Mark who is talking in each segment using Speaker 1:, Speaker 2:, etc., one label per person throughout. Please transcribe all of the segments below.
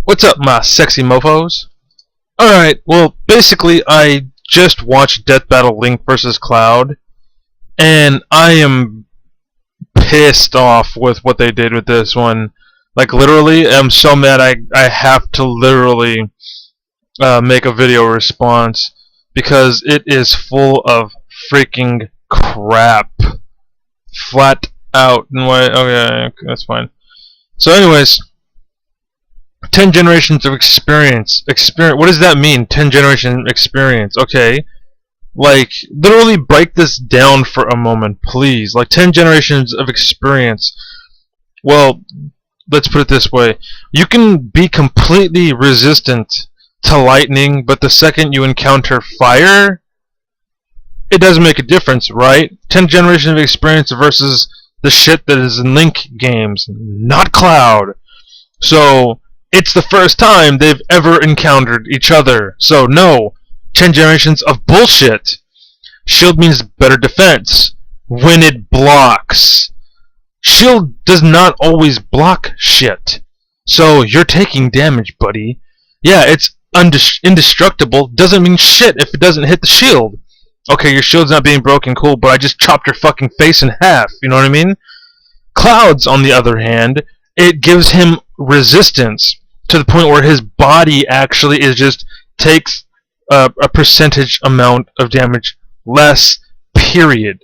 Speaker 1: What's up, my sexy mofos? Alright, well, basically, I just watched Death Battle Link vs. Cloud, and I am pissed off with what they did with this one. Like, literally, I'm so mad I have to literally make a video response, because it is full of freaking crap. Flat out. And why? Okay, that's fine. So anyways, 10 generations of experience. What does that mean? 10 generation experience. Okay. Like, literally break this down for a moment, please. Like, 10 generations of experience. Well, let's put it this way. You can be completely resistant to lightning, but the second you encounter fire, it doesn't make a difference, right? 10 generations of experience versus the shit that is in Link games, not Cloud. So, it's the first time they've ever encountered each other. So, no. 10 generations of bullshit. Shield means better defense when it blocks. Shield does not always block shit. So, you're taking damage, buddy. Yeah, it's indestructible. Doesn't mean shit if it doesn't hit the shield. Okay, your shield's not being broken, cool, but I just chopped your fucking face in half. You know what I mean? Cloud's, on the other hand, it gives him resistance to the point where his body actually takes a percentage amount of damage less, period.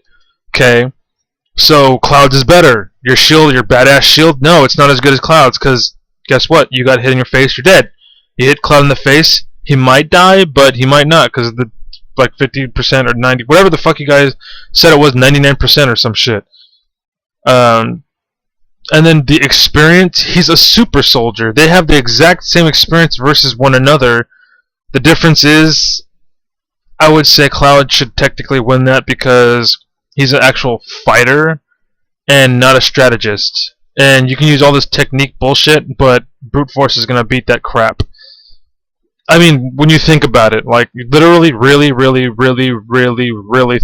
Speaker 1: Okay? So, Cloud's is better. Your shield, your badass shield, no, it's not as good as Cloud's, because guess what? You got hit in your face, you're dead. You hit Cloud in the face, he might die, but he might not, because of the, like, 50% or 90, whatever the fuck you guys said it was, 99% or some shit. And then the experience, he's a super soldier. They have the exact same experience versus one another. The difference is, I would say Cloud should technically win that because he's an actual fighter and not a strategist. And you can use all this technique bullshit, but brute force is going to beat that crap. I mean, when you think about it, like, literally, really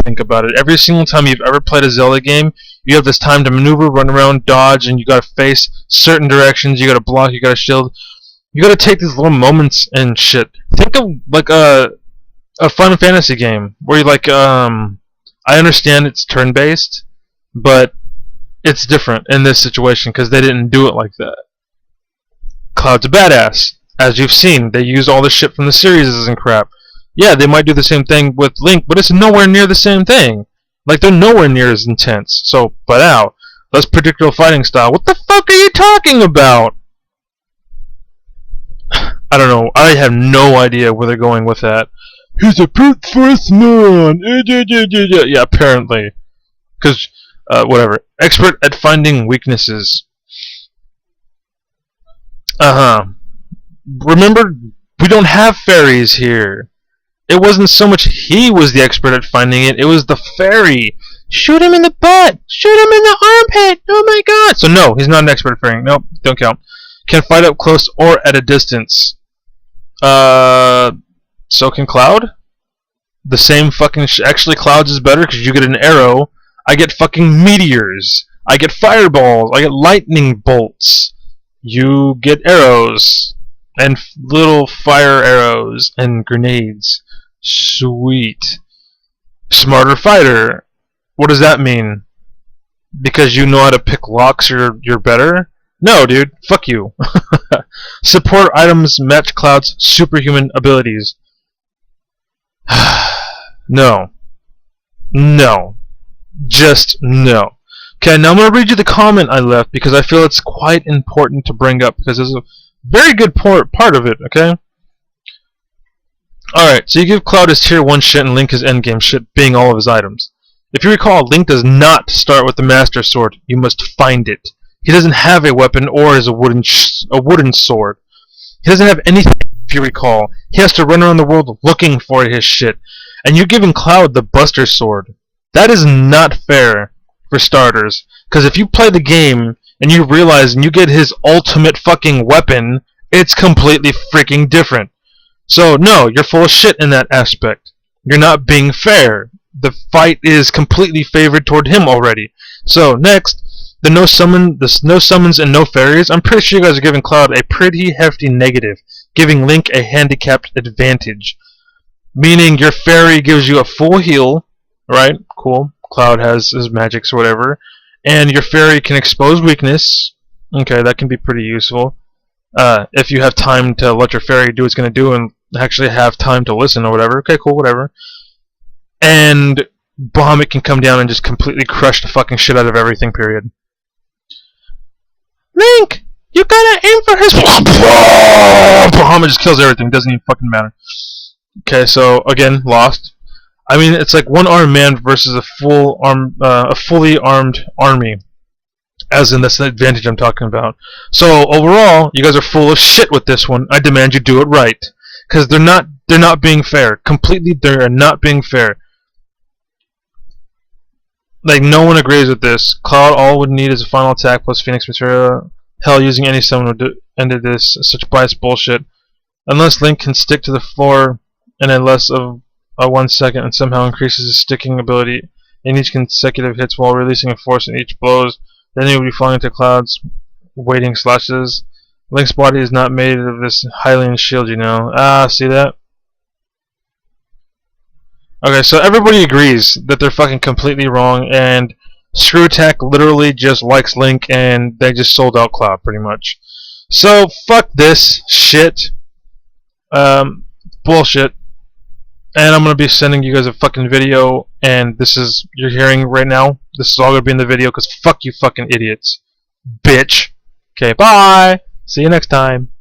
Speaker 1: think about it. Every single time you've ever played a Zelda game, you have this time to maneuver, run around, dodge, and you gotta face certain directions, you gotta block, you gotta shield. You gotta take these little moments and shit. Think of, like, a Final Fantasy game, where you, like, I understand it's turn-based, but it's different in this situation, because they didn't do it like that. Cloud's a badass. As you've seen, they use all the shit from the series and crap. Yeah, they might do the same thing with Link, but it's nowhere near the same thing. Like, they're nowhere near as intense. So, but now, less predictable fighting style. What the fuck are you talking about? I don't know. I have no idea where they're going with that. He's a brute force man. Yeah, apparently. Because, whatever. Expert at finding weaknesses. Remember, we don't have fairies here. It wasn't so much he was the expert at finding it, it was the fairy. Shoot him in the butt! Shoot him in the armpit! Oh my god! So no, he's not an expert at fairing. Nope, don't count. Can fight up close or at a distance. So can Cloud? The same fucking actually, Cloud's is better because you get an arrow. I get fucking meteors. I get fireballs. I get lightning bolts. You get arrows. And little fire arrows and grenades. Sweet. Smarter fighter. What does that mean? Because you know how to pick locks, you're better? No, dude. Fuck you. Support items match Cloud's superhuman abilities. No. No. Just no. Okay, now I'm going to read you the comment I left because I feel it's quite important to bring up because there's a very good part of it, okay? Alright, so you give Cloud his tier 1 shit and Link his endgame shit, being all of his items. If you recall, Link does not start with the Master Sword. You must find it. He doesn't have a weapon or is a wooden sword. He doesn't have anything, if you recall. He has to run around the world looking for his shit. And you're giving Cloud the Buster Sword. That is not fair, for starters. Because if you play the game and you realize and you get his ultimate fucking weapon, it's completely freaking different. So, no, you're full of shit in that aspect. You're not being fair. The fight is completely favored toward him already. So, next, the no summons and no fairies, I'm pretty sure you guys are giving Cloud a pretty hefty negative, giving Link a handicapped advantage. Meaning your fairy gives you a full heal, right? Cool. Cloud has his magics or whatever. And your fairy can expose weakness. Okay, that can be pretty useful. If you have time to let your fairy do what it's going to do and actually have time to listen or whatever. Okay, cool, whatever. And Bahamut can come down and just completely crush the fucking shit out of everything, period. Link! You gotta aim for his... Bahamut just kills everything, doesn't even fucking matter. Okay, so, again, lost. I mean, it's like one armed man versus a fully armed army. As in, that's the advantage I'm talking about. So, overall, you guys are full of shit with this one. I demand you do it right. Because they're not being fair. Completely, they're not being fair. Like, no one agrees with this. Cloud all would need is a final attack plus Phoenix Material. Hell, using any summon would end this. Such biased bullshit. Unless Link can stick to the floor in a less of a 1 second and somehow increases his sticking ability in each consecutive hits while releasing a force in each blows, then he would be falling into Cloud's waiting slashes. Link's body is not made of this Hylian shield, you know. Ah, see that? Okay, so everybody agrees that they're fucking completely wrong, and Screw Attack literally just likes Link, and they just sold out Cloud, pretty much. So, fuck this shit. Bullshit. And I'm gonna be sending you guys a fucking video, and this is, you're hearing right now, this is all gonna be in the video, because fuck you fucking idiots. Bitch. Okay, bye! See you next time.